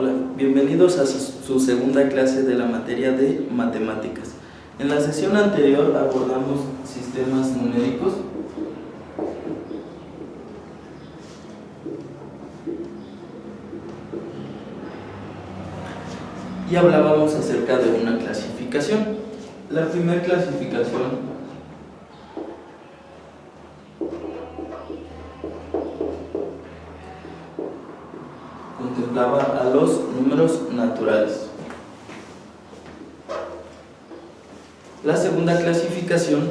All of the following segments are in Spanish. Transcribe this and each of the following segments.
Hola, bienvenidos a su segunda clase de la materia de matemáticas. En la sesión anterior abordamos sistemas numéricos y hablábamos acerca de una clasificación. La primera clasificación contemplaba a los números naturales. La segunda clasificación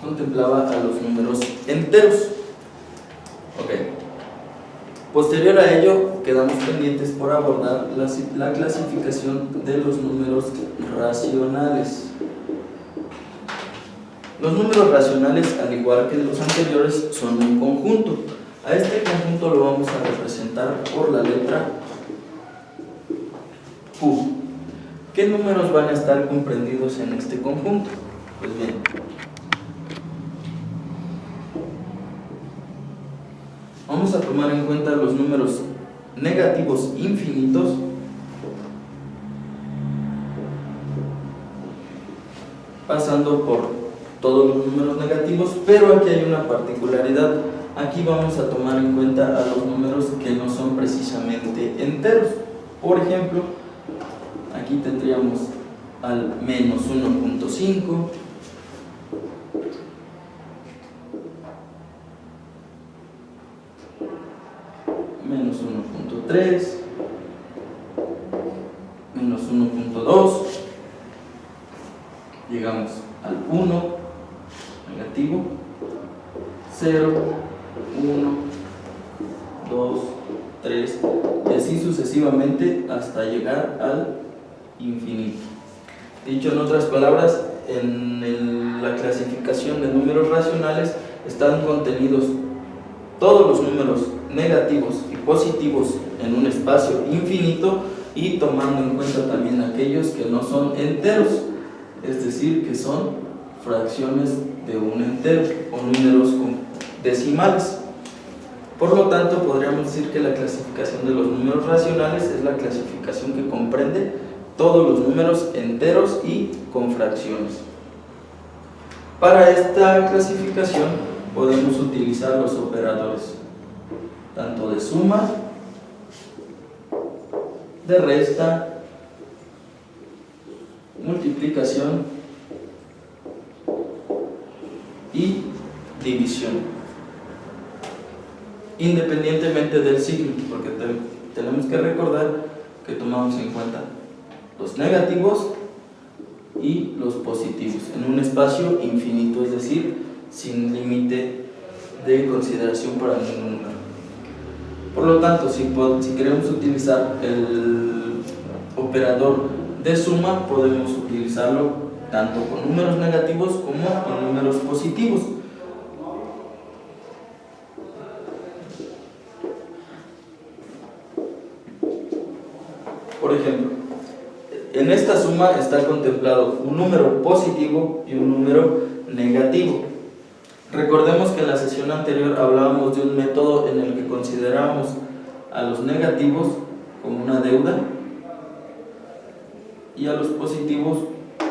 contemplaba a los números enteros. Posterior a ello, quedamos pendientes por abordar la clasificación de los números racionales. Los números racionales, al igual que los anteriores, son un conjunto. A este conjunto lo vamos a representar por la letra Q. ¿Qué números van a estar comprendidos en este conjunto? Pues bien, vamos a tomar en cuenta los números negativos infinitos pasando por todos los números negativos, pero aquí hay una particularidad. Aquí vamos a tomar en cuenta a los números que no son precisamente enteros. Por ejemplo, aquí tendríamos al menos 1.5, menos 1.3, menos 1.2, llegamos al 1 negativo, 0, 1, 2, 3 y así sucesivamente hasta llegar al infinito. Dicho en otras palabras, en la clasificación de números racionales están contenidos todos los números negativos y positivos en un espacio infinito y tomando en cuenta también aquellos que no son enteros, es decir, que son fracciones de un entero o números decimales. Por lo tanto, podríamos decir que la clasificación de los números racionales es la clasificación que comprende todos los números enteros y con fracciones. Para esta clasificación podemos utilizar los operadores tanto de suma, de resta, multiplicación y división, independientemente del signo, porque tenemos que recordar que tomamos en cuenta los negativos y los positivos en un espacio infinito, es decir, sin límite de consideración para ningún número. Por lo tanto, si queremos utilizar el operador de suma, podemos utilizarlo tanto con números negativos como con números positivos. Por ejemplo, en esta suma está contemplado un número positivo y un número negativo. Recordemos que en la sesión anterior hablábamos de un método en el que considerábamos a los negativos como una deuda y a los positivos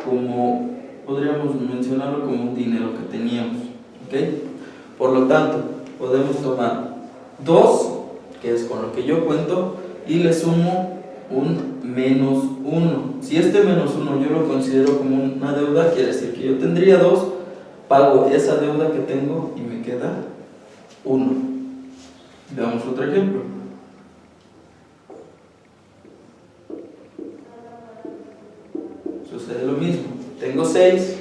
como, podríamos mencionarlo como un dinero que teníamos, ¿okay? Por lo tanto, podemos tomar 2, que es con lo que yo cuento, y le sumo un menos 1. Si este menos 1 yo lo considero como una deuda, quiere decir que yo tendría 2, pago esa deuda que tengo y me queda 1. Veamos otro ejemplo. Sucede lo mismo. Tengo 6,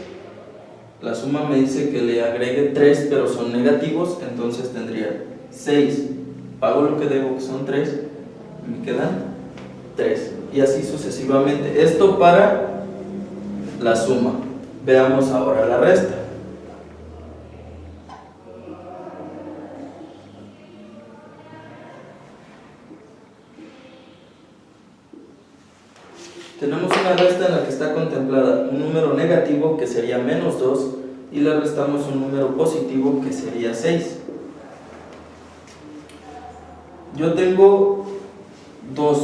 la suma me dice que le agregue 3, pero son negativos, entonces tendría 6. Pago lo que debo, que son 3, y me quedan 3. Y así sucesivamente. Esto para la suma. Veamos ahora la resta. Tenemos una resta en la que está contemplada un número negativo que sería menos 2 y le restamos un número positivo que sería 6. Yo tengo 2,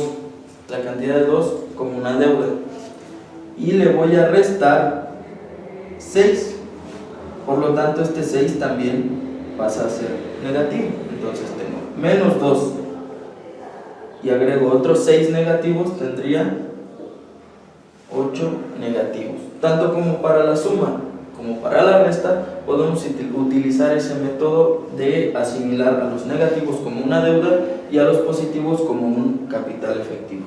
la cantidad de 2 como una deuda, y le voy a restar 6, por lo tanto este 6 también pasa a ser negativo. Entonces tengo menos 2 y agrego otros 6 negativos, tendría 8 negativos. Tanto como para la suma como para la resta, podemos utilizar ese método de asimilar a los negativos como una deuda y a los positivos como un capital efectivo.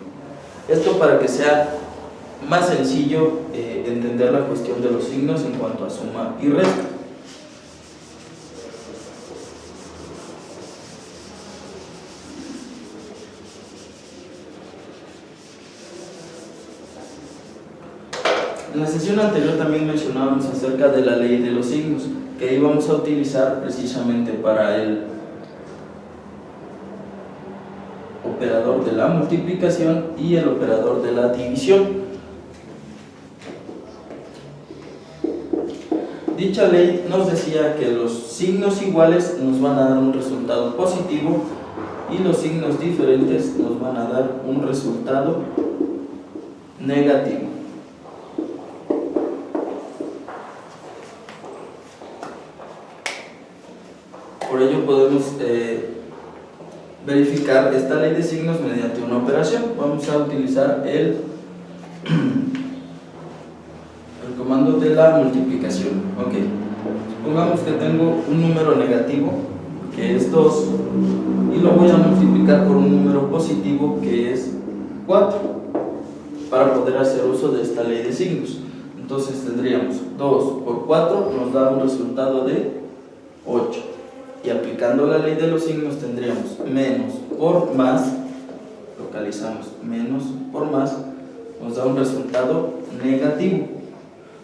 Esto para que sea más sencillo entender la cuestión de los signos en cuanto a suma y resta. En la sesión anterior también mencionábamos acerca de la ley de los signos, que íbamos a utilizar precisamente para el operador de la multiplicación y el operador de la división. Dicha ley nos decía que los signos iguales nos van a dar un resultado positivo y los signos diferentes nos van a dar un resultado negativo. Por ello podemos verificar esta ley de signos mediante una operación. Vamos a utilizar el comando de la multiplicación. Ok, supongamos que tengo un número negativo que es 2 y lo voy a multiplicar por un número positivo que es 4 para poder hacer uso de esta ley de signos. Entonces tendríamos 2 por 4 nos da un resultado de 8. Y aplicando la ley de los signos tendríamos menos por más, localizamos menos por más, nos da un resultado negativo.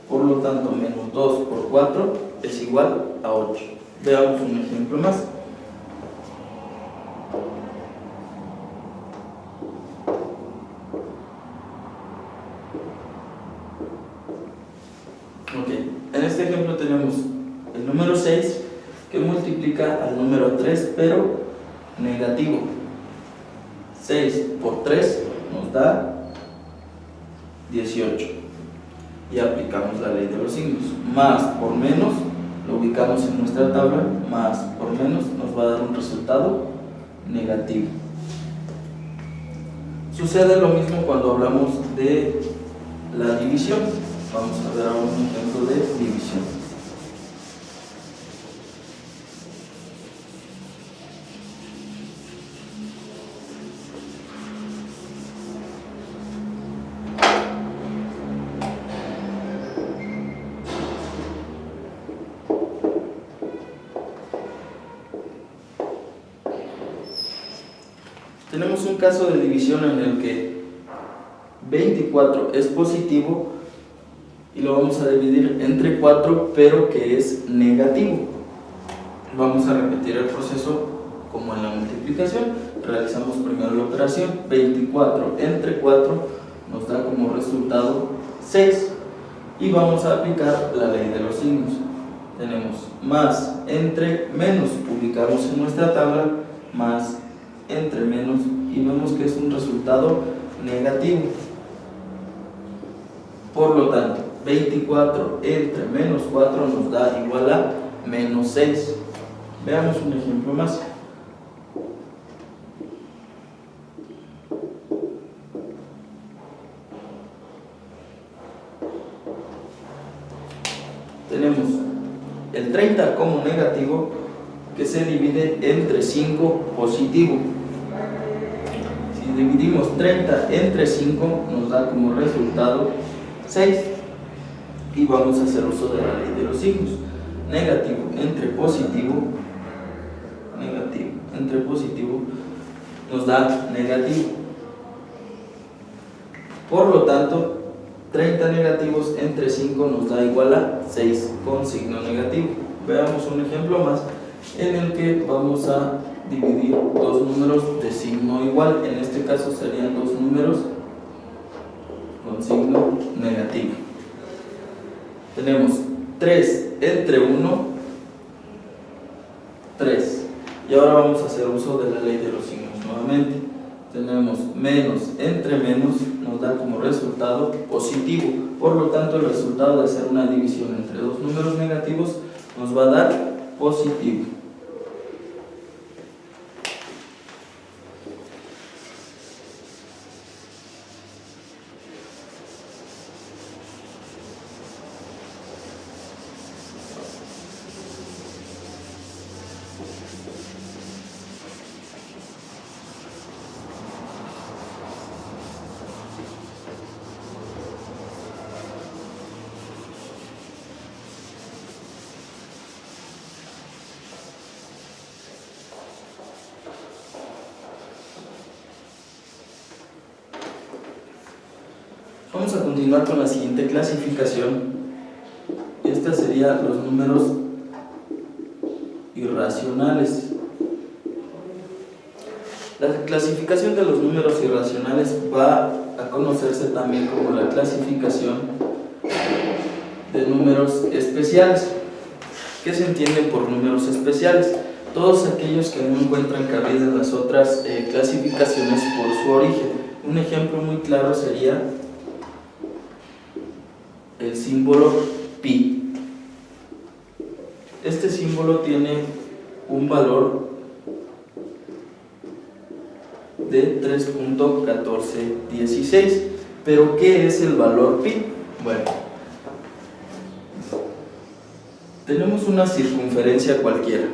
Por lo tanto, menos 2 por 4 es igual a 8. Veamos un ejemplo más. Ok, en este ejemplo tenemos el número 6 que multiplica al número 3, pero negativo. 6 por 3 nos da 18. Y aplicamos la ley de los signos. Más por menos, lo ubicamos en nuestra tabla, más por menos nos va a dar un resultado negativo. Sucede lo mismo cuando hablamos de la división. Vamos a ver ahora un ejemplo de división. Tenemos un caso de división en el que 24 es positivo y lo vamos a dividir entre 4, pero que es negativo. Vamos a repetir el proceso como en la multiplicación. Realizamos primero la operación. 24 entre 4 nos da como resultado 6 y vamos a aplicar la ley de los signos. Tenemos más entre menos, ubicamos en nuestra tabla, más entre menos y vemos que es un resultado negativo. Por lo tanto, 24 entre menos 4 nos da igual a menos 6. Veamos un ejemplo más. Tenemos el 30 como negativo que se divide entre 5 positivo. Si dividimos 30 entre 5 nos da como resultado 6 y vamos a hacer uso de la ley de los signos. Negativo entre positivo nos da negativo. Por lo tanto, 30 negativos entre 5 nos da igual a 6 con signo negativo. Veamos un ejemplo más en el que vamos a dividir dos números de signo igual. En este caso serían dos números con signo negativo. Tenemos 3 entre 1, 3. Y ahora vamos a hacer uso de la ley de los signos nuevamente. Tenemos menos entre menos, nos da como resultado positivo. Por lo tanto, el resultado de hacer una división entre dos números negativos nos va a dar positivo. Vamos a continuar con la siguiente clasificación. Esta sería los números irracionales. La clasificación de los números irracionales va a conocerse también como la clasificación de números especiales. ¿Qué se entiende por números especiales? Todos aquellos que no encuentran cabida en las otras clasificaciones por su origen. Un ejemplo muy claro sería el símbolo pi. Este símbolo tiene un valor de 3.1416. ¿Pero qué es el valor pi? Bueno, tenemos una circunferencia cualquiera.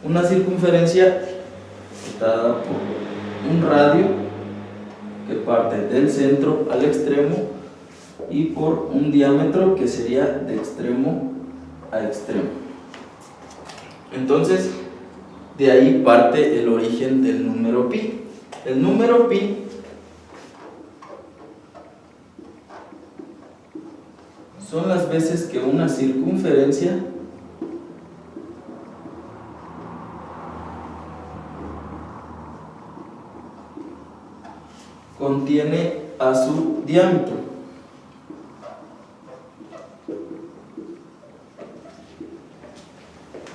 Una circunferencia dada por un radio que parte del centro al extremo y por un diámetro que sería de extremo a extremo. Entonces, de ahí parte el origen del número pi. El número pi son las veces que una circunferencia contiene a su diámetro.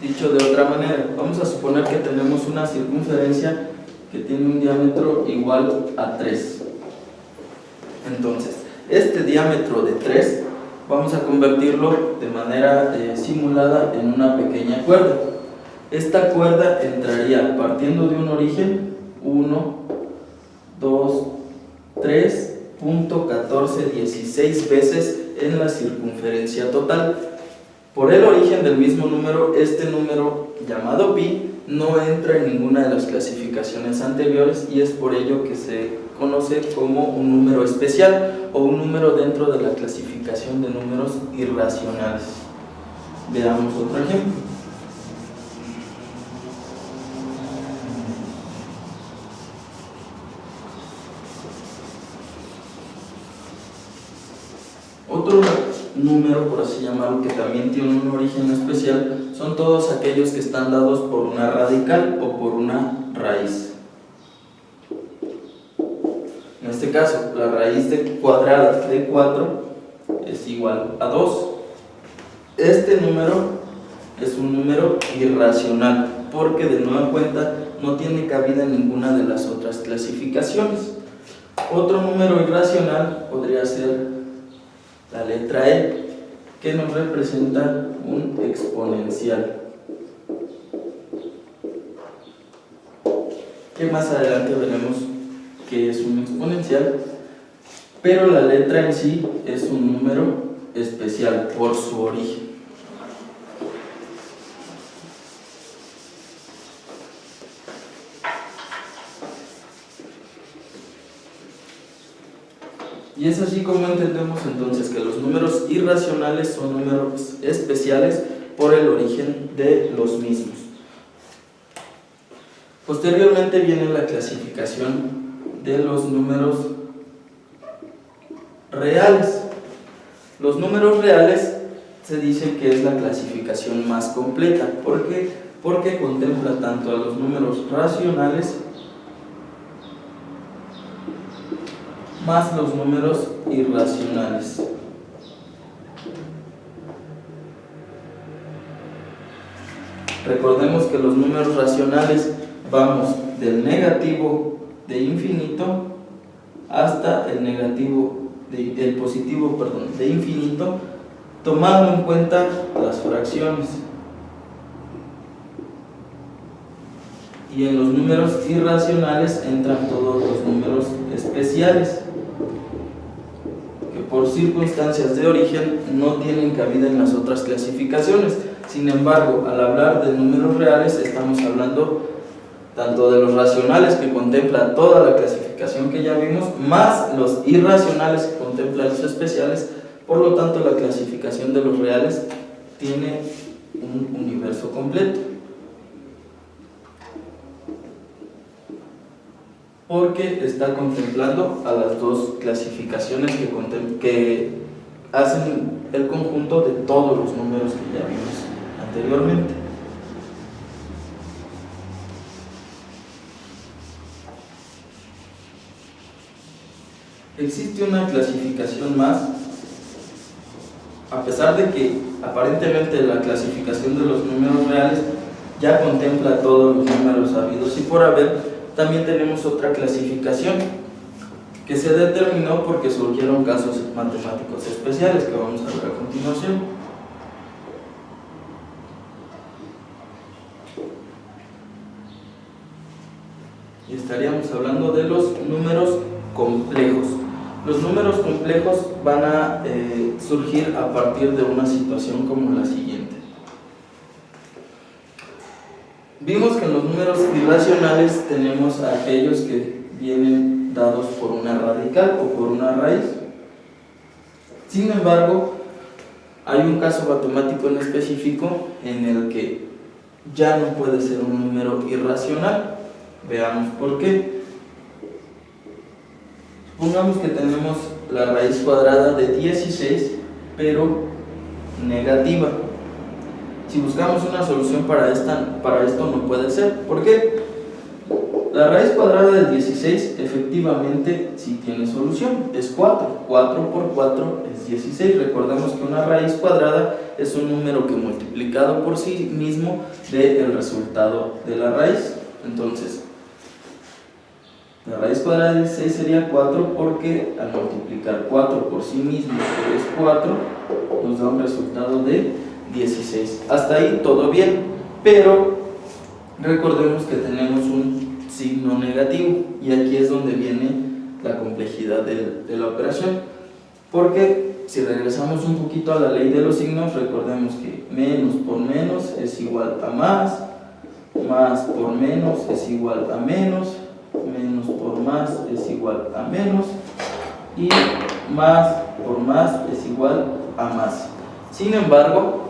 Dicho de otra manera, vamos a suponer que tenemos una circunferencia que tiene un diámetro igual a 3. Entonces, este diámetro de 3 vamos a convertirlo de manera simulada en una pequeña cuerda. Esta cuerda entraría partiendo de un origen 1, 2, 3.1416 veces en la circunferencia total. Por el origen del mismo número, este número llamado pi no entra en ninguna de las clasificaciones anteriores y es por ello que se conoce como un número especial o un número dentro de la clasificación de números irracionales. Veamos otro ejemplo. Otro número, por así llamarlo, que también tiene un origen especial, son todos aquellos que están dados por una radical o por una raíz. En este caso, la raíz cuadrada de 4 es igual a 2. Este número es un número irracional porque de nueva cuenta no tiene cabida en ninguna de las otras clasificaciones. Otro número irracional podría ser la letra E, que nos representa un exponencial, que más adelante veremos que es un exponencial, pero la letra en sí es un número especial por su origen. Y es así como entendemos entonces que los números irracionales son números especiales por el origen de los mismos. Posteriormente viene la clasificación de los números reales. Los números reales se dice que es la clasificación más completa. ¿Por qué? Porque contempla tanto a los números racionales más los números irracionales. Recordemos que los números racionales vamos del negativo de infinito hasta el positivo de infinito, tomando en cuenta las fracciones. Y en los números irracionales entran todos los números especiales, que por circunstancias de origen no tienen cabida en las otras clasificaciones. Sin embargo, al hablar de números reales estamos hablando tanto de los racionales, que contempla toda la clasificación que ya vimos, más los irracionales, que contemplan los especiales. Por lo tanto, la clasificación de los reales tiene un universo completo, porque está contemplando a las dos clasificaciones que hacen el conjunto de todos los números que ya vimos anteriormente. Existe una clasificación más, a pesar de que aparentemente la clasificación de los números reales ya contempla todos los números habidos y por haber. También tenemos otra clasificación que se determinó porque surgieron casos matemáticos especiales que vamos a ver a continuación. Y estaríamos hablando de los números complejos. Los números complejos van a surgir a partir de una situación como la siguiente. Vimos que en los números irracionales tenemos aquellos que vienen dados por una radical o por una raíz. Sin embargo, hay un caso matemático en específico en el que ya no puede ser un número irracional. Veamos por qué. Supongamos que tenemos la raíz cuadrada de 16, pero negativa. Si buscamos una solución para esto no puede ser. ¿Por qué? La raíz cuadrada de 16 efectivamente sí tiene solución, es 4. 4 por 4 es 16. Recordemos que una raíz cuadrada es un número que multiplicado por sí mismo dé el resultado de la raíz. Entonces, la raíz cuadrada de 16 sería 4 porque al multiplicar 4 por sí mismo, que es 4, nos da un resultado de 16. Hasta ahí todo bien, pero recordemos que tenemos un signo negativo y aquí es donde viene la complejidad de la operación, porque si regresamos un poquito a la ley de los signos, recordemos que menos por menos es igual a más por menos es igual a menos por más es igual a menos y más por más es igual a más. Sin embargo,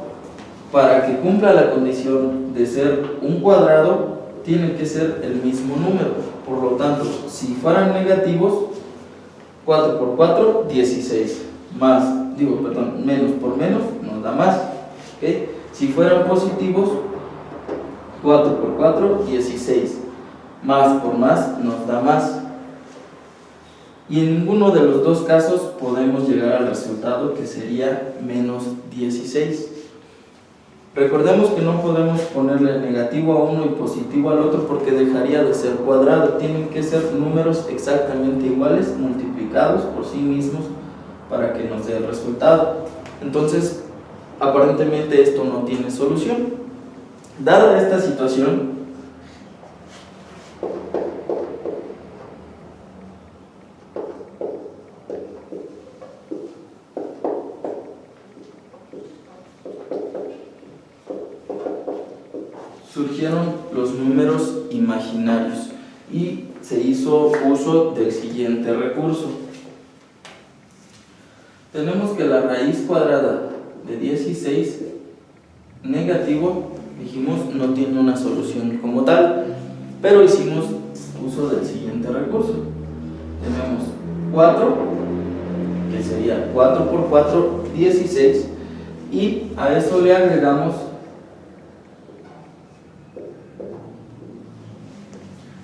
para que cumpla la condición de ser un cuadrado, tiene que ser el mismo número. Por lo tanto, si fueran negativos, 4 por 4, 16. Menos por menos nos da más. ¿Okay? Si fueran positivos, 4 por 4, 16. Más por más nos da más. Y en ninguno de los dos casos podemos llegar al resultado que sería menos 16. Recordemos que no podemos ponerle negativo a uno y positivo al otro porque dejaría de ser cuadrado. Tienen que ser números exactamente iguales multiplicados por sí mismos para que nos dé el resultado. Entonces, aparentemente esto no tiene solución. Dada esta situación, surgieron los números imaginarios y se hizo uso del siguiente recurso. Tenemos que la raíz cuadrada de 16 negativo, dijimos, no tiene una solución como tal, pero hicimos uso del siguiente recurso. Tenemos 4, que sería 4 por 4, 16, y a eso le agregamos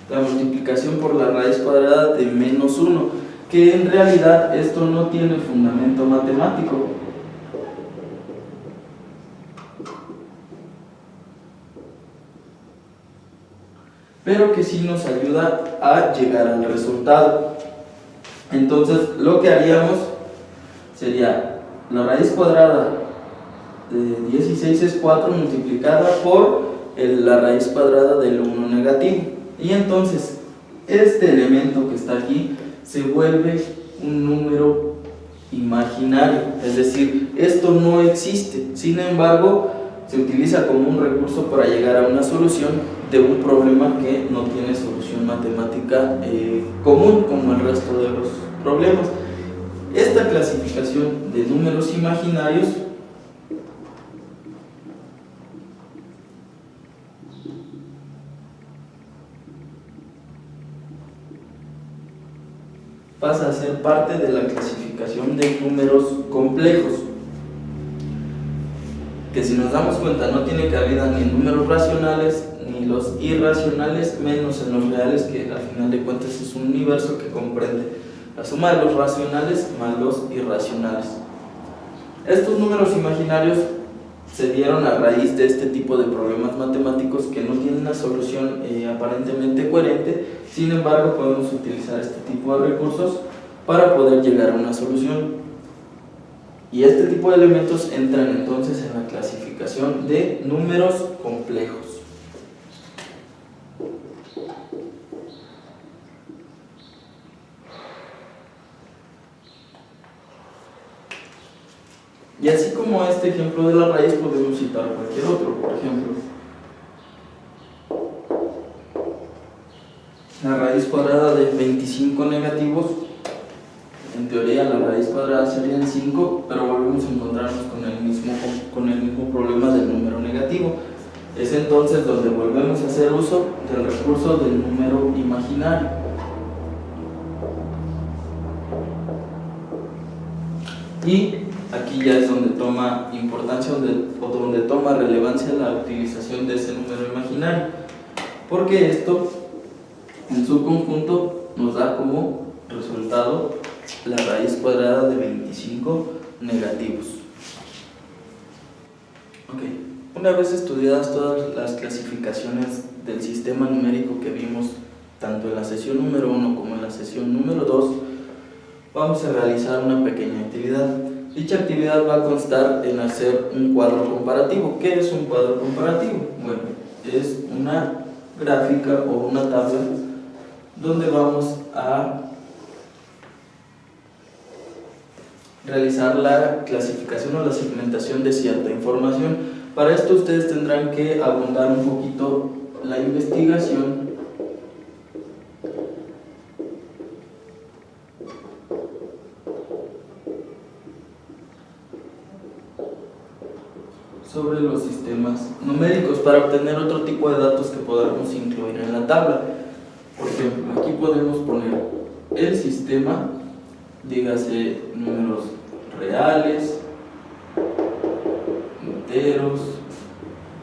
la multiplicación por la raíz cuadrada de menos 1, que en realidad esto no tiene fundamento matemático. pero que sí nos ayuda a llegar al resultado. Entonces lo que haríamos sería la raíz cuadrada de 16 es 4 multiplicada por la raíz cuadrada del 1 negativo, y entonces este elemento que está aquí se vuelve un número imaginario, es decir, esto no existe. Sin embargo, se utiliza como un recurso para llegar a una solución de un problema que no tiene solución matemática común como el resto de los problemas. Esta clasificación de números imaginarios pasa a ser parte de la clasificación de números complejos, que si nos damos cuenta no tiene cabida ni en números racionales ni los irracionales, menos en los reales, que al final de cuentas es un universo que comprende la suma de los racionales más los irracionales. Estos números imaginarios se dieron a raíz de este tipo de problemas matemáticos que no tienen una solución aparentemente coherente. Sin embargo, podemos utilizar este tipo de recursos para poder llegar a una solución, y este tipo de elementos entran entonces en la clasificación de números complejos. Y así como este ejemplo de la raíz, podemos citar cualquier otro. Por ejemplo, la raíz cuadrada de 25 negativos, en teoría la raíz cuadrada serían 5, pero volvemos a encontrarnos con el mismo problema del número negativo. Es entonces donde volvemos a hacer uso del recurso del número imaginario. Y aquí ya es donde toma importancia o donde toma relevancia la utilización de ese número imaginario, porque esto en su conjunto nos da como resultado la raíz cuadrada de 25 negativos. Una vez estudiadas todas las clasificaciones del sistema numérico que vimos tanto en la sesión número 1 como en la sesión número 2, vamos a realizar una pequeña actividad. Dicha actividad va a constar en hacer un cuadro comparativo. ¿Qué es un cuadro comparativo? Bueno, es una gráfica o una tabla donde vamos a realizar la clasificación o la segmentación de cierta información. Para esto ustedes tendrán que abundar un poquito la investigación sobre los sistemas numéricos para obtener otro tipo de datos que podamos incluir en la tabla. Por ejemplo, aquí podemos poner el sistema, dígase números reales, enteros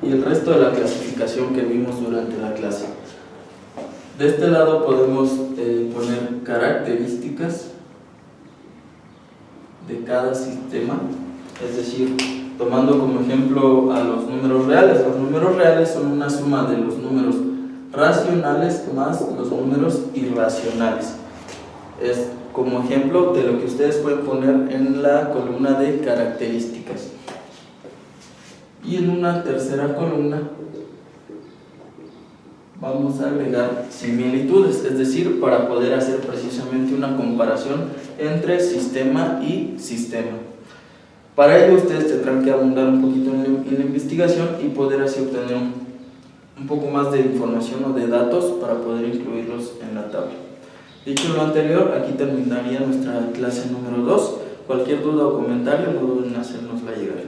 y el resto de la clasificación que vimos durante la clase. De este lado podemos poner características de cada sistema, es decir, tomando como ejemplo a los números reales. Los números reales son una suma de los números racionales más los números irracionales. Es como ejemplo de lo que ustedes pueden poner en la columna de características. Y en una tercera columna vamos a agregar similitudes, es decir, para poder hacer precisamente una comparación entre sistema y sistema. Para ello ustedes tendrán que abundar un poquito en la investigación y poder así obtener un poco más de información o de datos para poder incluirlos en la tabla. Dicho lo anterior, aquí terminaría nuestra clase número 2. Cualquier duda o comentario no duden en hacérnosla llegar.